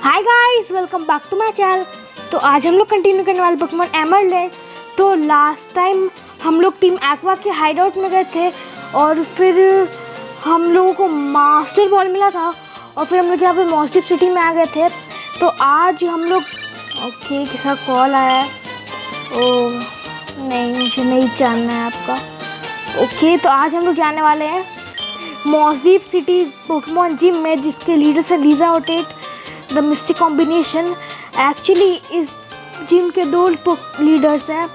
Hi guys, welcome back to my channel. तो आज हम लोग कंटिन्यू करने वाले पोकेमॉन एमरल्ड है। तो लास्ट टाइम हम लोग टीम एक्वा के हाइड आउट में गए थे और फिर हम लोगों को मास्टर बॉल मिला था और फिर हम लोग यहाँ पे मॉस्टिप सिटी में आ गए थे। तो आज हम लोग ओके, किसका कॉल आया है? ओ नहीं, मुझे नहीं जानना है आपका। ओके, तो आज हम लोग जाने वाले हैं मॉस्टिप सिटी पोकेमॉन जिम में, जिसके लीडर्स है लीजा ओटेट द मिस्टिक कॉम्बिनेशन। एक्चुअली इस जिम के दो लीडर्स हैं,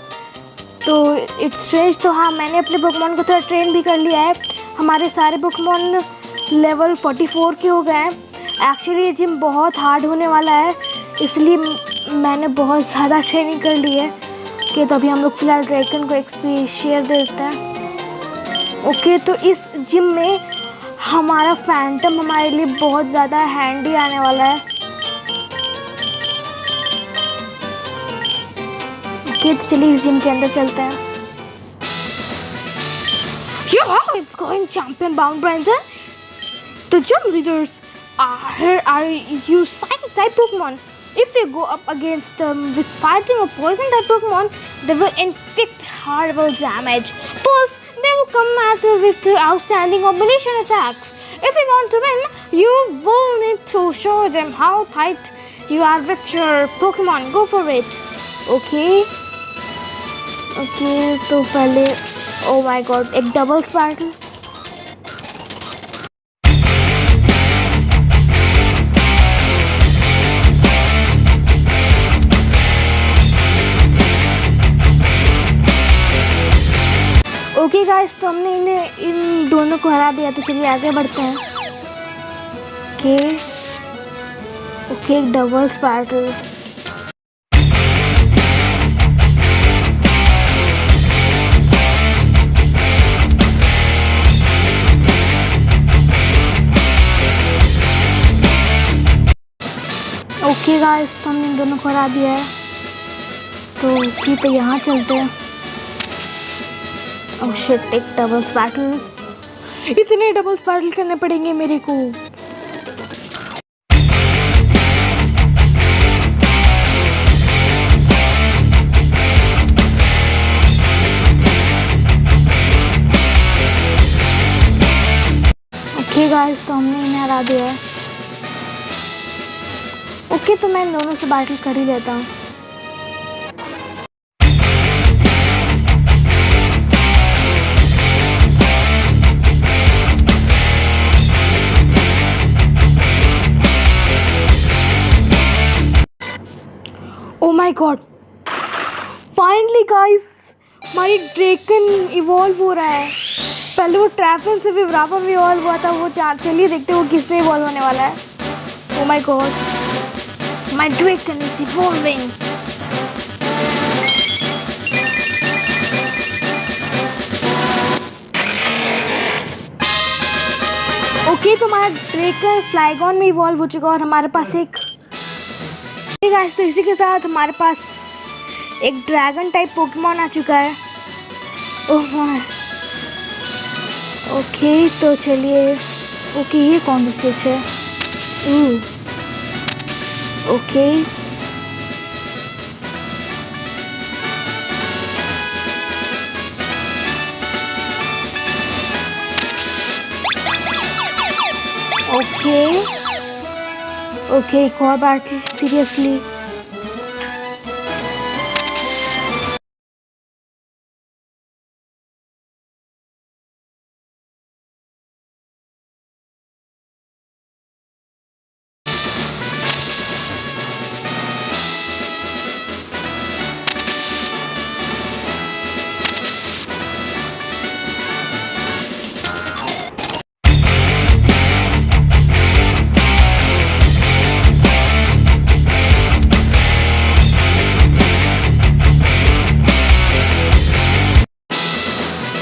तो इट्स स्ट्रेंज। तो हाँ, मैंने अपने पोकेमॉन को थोड़ा ट्रेन भी कर लिया है। हमारे सारे पोकेमॉन लेवल 44 के हो गए हैं। एक्चुअली ये जिम बहुत हार्ड होने वाला है, इसलिए मैंने बहुत ज़्यादा ट्रेनिंग कर ली है। ओके, तो अभी हम लोग फिलहाल ड्रैगन को एक्सपी शेयर देते हैं। ओके, तो इस जिम में हमारा फैंटम हमारे लिए बहुत ज़्यादा हैंडी आने वाला है। ओके, तो चलिए इस जिम के अंदर चलते हैं। It's going champion bound Brandon. The gym leaders are you psychic type Pokemon. If we go up against them with fighting or poison type Pokemon, they will inflict horrible damage. Plus, they will come at us with outstanding combination attacks. If we want to win, you will need to show them how tight you are with your Pokemon. Go for it. Okay. Okay, तो पहले ओ my God, एक double स्पार्टल। Okay guys, तो हमने इन दोनों को हरा दिया। तो चलिए आगे बढ़ते हैं। ओके ओके, एक डबल स्पार्टल। ओके गाइस, तो हमने इन दोनों को हरा दिया है। तो ठीक है, यहाँ चलते हैं। ओह शिट, एक डबल स्पार्टल। इतने डबल स्पार्टल करने पड़ेंगे मेरे को। ओके गाइस, तो हमने इन्हें हरा दिया है। ओके, तो मैं इन दोनों से बैटल कर ही लेता हूँ। ओ माय गॉड, फाइनली गाइस, हमारी ड्रैगन इवॉल्व हो रहा है। पहले वो ट्रैफन से विब्रापा में इवॉल्व हुआ था। वो चलिए देखते हैं वो किस में इवॉल्व होने वाला है। ओ my God, my Draken is evolving. Okay, तो हमारा ड्रैकन फ्लाइगॉन में इवॉल्व हो चुका है और हमारे पास एक गाइस, तो इसी के साथ हमारे पास एक ड्रैगन टाइप पोकेमॉन आ चुका है। Oh my. ओके, तो चलिए। ओके, ये कौन सा स्विच है? ओके, ओके ओके, एक और battle. Seriously?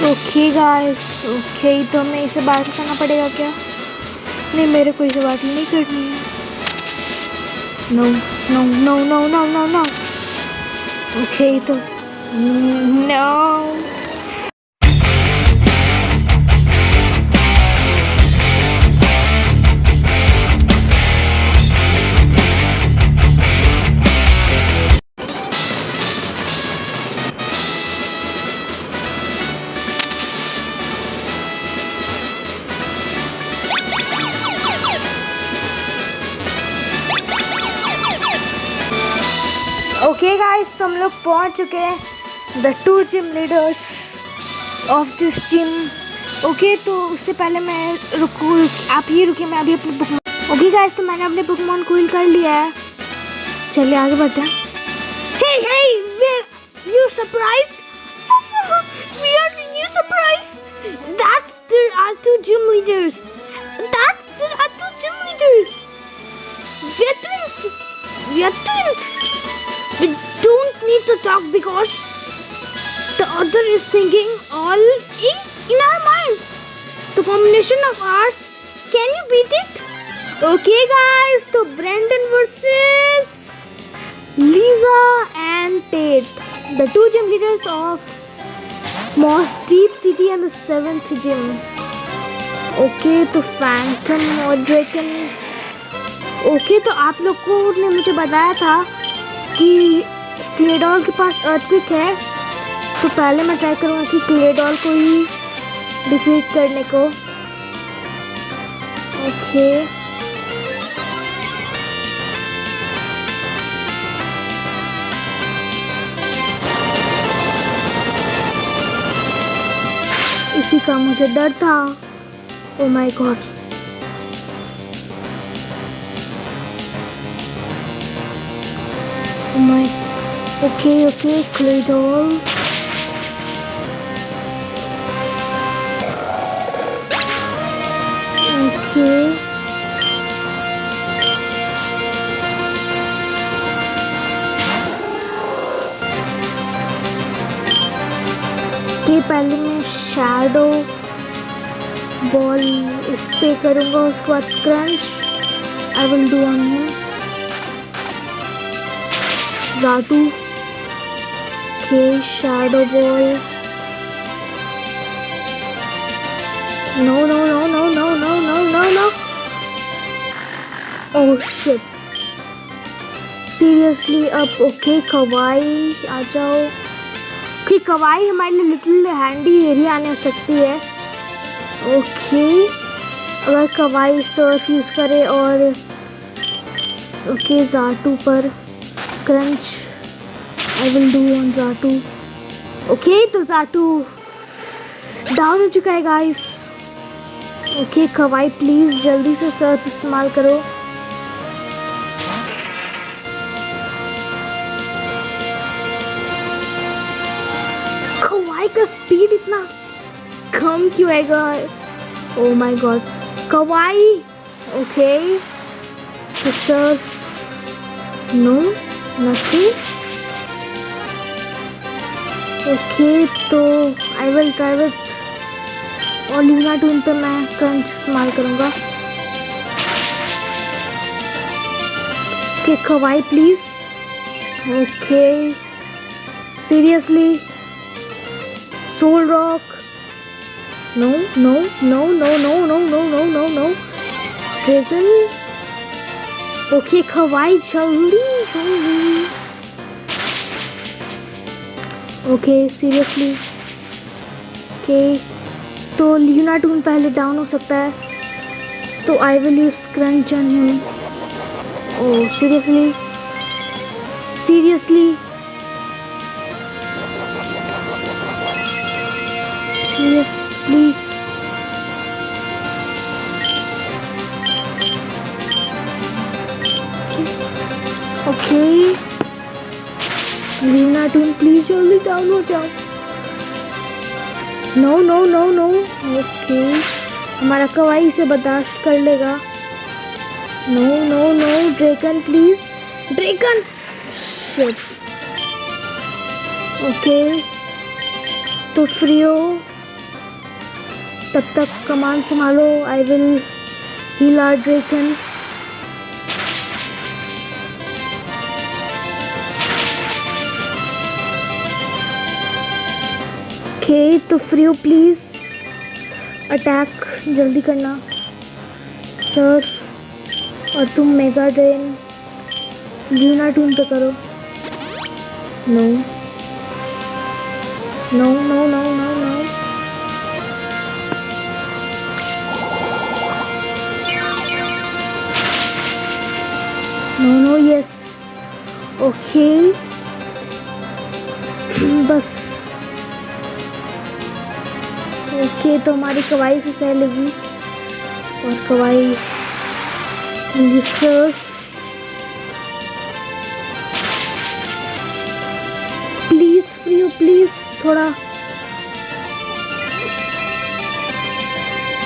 Okay guys, okay, तो हमें इसे बैटल करना पड़ेगा क्या? नहीं, मेरे को इसे बैटल नहीं करनी है। No no no no no no no. Okay, तो नो। ओके गाइस, तो हम लोग पहुंच चुके हैं the 2 gym leaders of this gym. Okay, तो उससे पहले मैं आप ही रुकिए, मैं अभी अपने बुक। ओके गाइस, तो मैंने अपने बुकमॉन को हील कर लिया है। चलिए आगे बढ़ते हैं। Hey, hey, you surprised? We are you surprised? That's the R2 gym leaders. That's the R2 gym leaders. We are twins. We are twins. We don't need to talk because the other is thinking all is in our minds. The combination of ours. Can you beat it? Okay, guys. So Brandon versus Lisa and Tate, the 2 gym leaders of Moss Deep City and the 7th gym. Okay, तो Phantom और ड्रैकन। Okay, तो आप लोग को ने मुझे बताया था कि क्लेडॉल के पास अर्थक्वेक है, तो पहले मैं ट्राई करूँगा कि क्लेडॉल को ही डिफीट करने को। ओके, इसी का मुझे डर था। Oh my god, oh my. Okay, Claydol. Okay, पहले मैं शैडो बॉल इस पे करूँगा, उसके बाद crunch I will do on him. जाटू के shadow ball. No no no no no no no no no. Oh shit, seriously अब। ओके, कवाई आ जाओ। कि कवाई हमारे लिए लिटिल हैंडी एरिया आने सकती है। ओके, अगर कवाई सर्फ यूज़ करे और ओके जाटू पर crunch I will do on जाटू। Okay, तो जाटू डाउन हो चुका है गाइस। ओके, कवाई प्लीज़ जल्दी से सर्फ इस्तेमाल करो। का स्पीड इतना कम क्यों आएगा? ओह माय गॉड, कवाई। ओके, तो सर्फ नो नथिंग। ओके, तो I will try with Olivia turn पे मैं क्रंच इस्तेमाल करूँगा। ओके, कवाई please. Okay, seriously Soul Rock. No, no, no, no, no, no, no, no, no, no. Dragon. Okay, Kawaii, जल्दी जल्दी। Okay, seriously. Okay, तो lunar twin पहले down हो सकता है, तो I will use Crunch on him. Oh, seriously, seriously. Seriously. Okay. Lena turn please जल्दी down हो जाओ। No no no no. Okay, हमारा कवाई से बर्दाश्त कर लेगा। No no no, dragon please, dragon. Shit. Okay, तो फ्रियो तब तक कमांड संभालो। I will heal our dragon. Okay, तो फ्रियो प्लीज अटैक जल्दी करना सर, और तुम मेगा ड्रेन ल्यूना टून पे करो। No no no no no no. No, no, yes. Okay. बस। ओके, तो हमारी कवाई से सह लगी और कवाई सर्फ। प्लीज फ्री, प्लीज थोड़ा,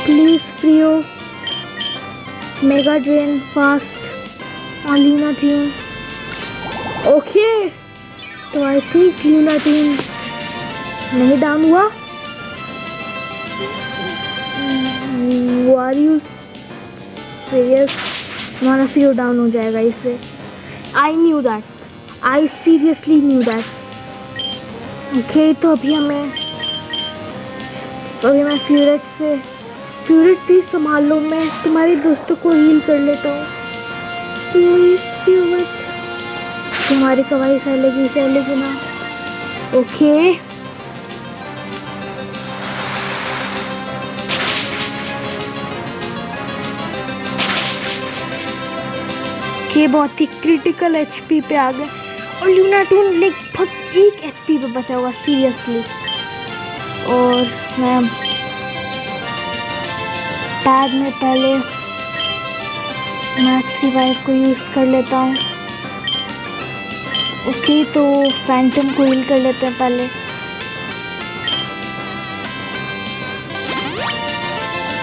प्लीज फ्री हो। Mega drain fast on Luna team. Okay, तो आई थिंक ल्यूना टीम नहीं डाउन हुआ। Are you serious? हमारा फ्यूल डाउन हो जाएगा इससे। I knew that, I seriously knew that. Okay, तो अभी मैं फ्यूरेट भी संभाल लो, मैं तुम्हारे दोस्तों को हील कर लेता हूँ प्लीज फ्यूरेट। तुम्हारी कवाई सह लेगी ना। ओके, के बहुत ही क्रिटिकल एचपी पे आ गए और ल्यूना टून लगभग 1 एचपी पे बचा हुआ सीरियसली। और मैं टैग में पहले मैक्स रिवाइव को यूज़ कर लेता हूँ। ओके, तो फैंटम को हील कर लेते हैं पहले।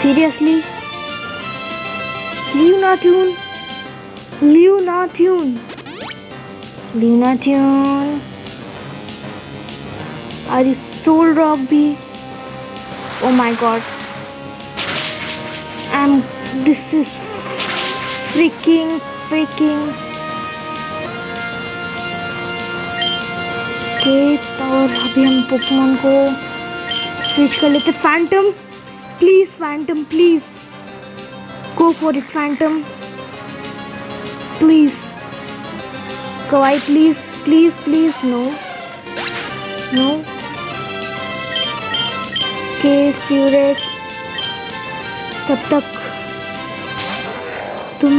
Seriously Lunatone, Lunatone, Lunatone, अरे सोल रॉक भी। Oh my god, this is freaking. Okay, और अभी हम पोकेमॉन को स्विच कर लेते। Phantom please, phantom please, go for it phantom please. कवाई please please please, no no. के फ्यूरेट, तब तक तुम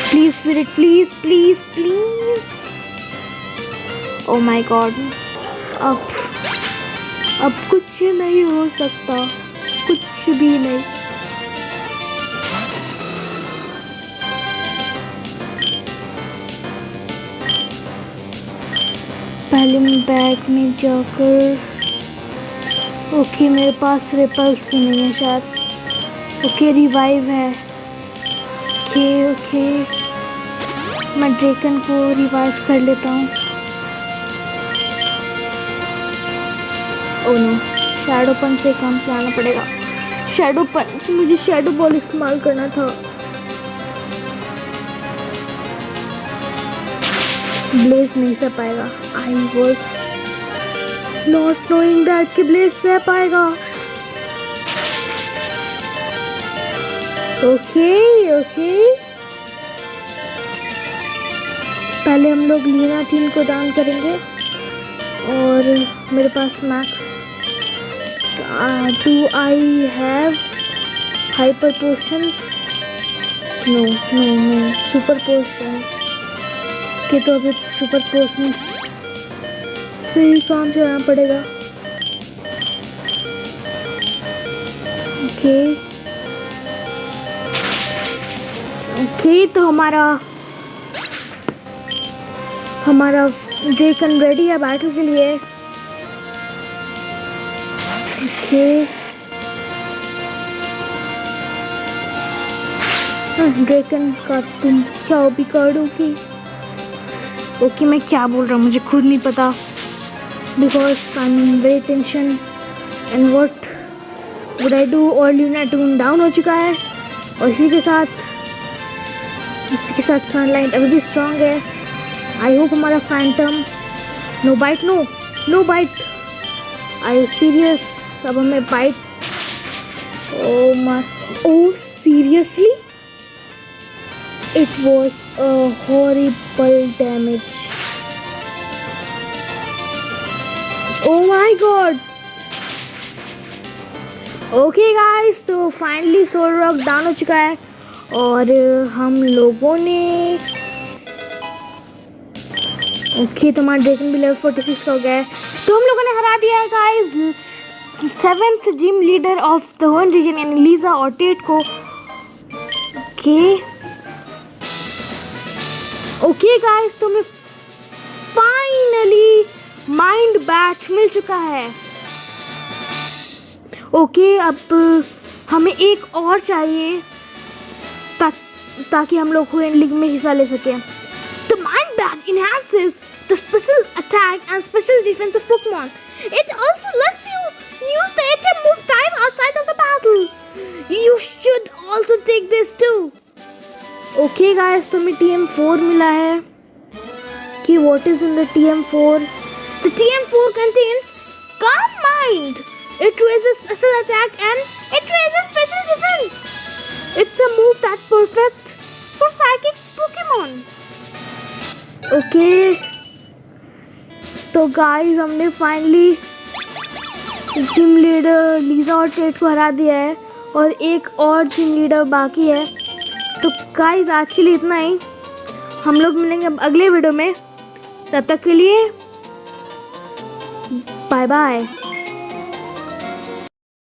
please Furret, please please please. Oh my god, अब कुछ नहीं हो सकता, कुछ भी नहीं। पहले मैं बैग में जाकर, ओके मेरे पास रिपल्स भी नहीं है शायद। ओके, रिवाइव है। ओके, मैं ड्रैकन को रिवाइव कर लेता हूँ। ओह नो, शैडो पंच से काम चलाना पड़ेगा। शैडो पंच, मुझे शैडो बॉल इस्तेमाल करना था। ब्लेज नहीं सह पाएगा। I was not knowing that कि ब्लेज सह पाएगा। ओके ओके, पहले हम लोग लीना टीम को डाउन करेंगे। और मेरे पास max, do I have hyper potions? No no no, super potions के, तो अभी सुपर पोशंस से ही काम चलाना पड़ेगा। ओके ओके, तो हमारा ड्रैकन रेडी है बैटल के लिए। ओके, ड्रैकन का तुम क्या बिगाड़ोगी? ओके, मैं क्या बोल रहा हूँ मुझे खुद नहीं पता, because I am very tension and what would I do. और ल्यूना टून डाउन हो चुका है और इसी के साथ सनलाइट अभी भी स्ट्रांग है। आई होप हमारा phantom, no bite, no bite, I you serious? अब हमें bite, oh seriously, it was a horrible damage. Oh my god. Okay guys, तो फाइनली सोल रॉक डाउन हो चुका है और हम लोगों ने ओके, तो हमारा ड्रैगन भी लेवल 46 का हो गया है। तो हम लोगों ने हरा दिया है guys 7th gym leader of the Hoenn region यानी लीजा और टेट को। ओके गाइस, तो हमें फाइनली माइंड बैच मिल चुका है। ओके, अब हमें एक और चाहिए ताकि हम लोग हुएन लीग में हिस्सा ले सकें। The mind badge enhances the special attack and special defense of Pokemon. It also lets you use the HM move time outside of the battle. You should also take this too. Okay guys, तो हमें TM4 मिला है कि what is in the TM4? The TM4 contains Calm Mind. It raises special attack and it raises special defense. It's a move that's perfect for psychic Pokemon. Okay, तो guys हमने finally gym leader Lisa और Tate को हरा दिया है और एक और जिम लीडर बाकी है। तो गाइस आज के लिए इतना ही, हम लोग मिलेंगे अगले वीडियो में। तब तक के लिए बाय बाय।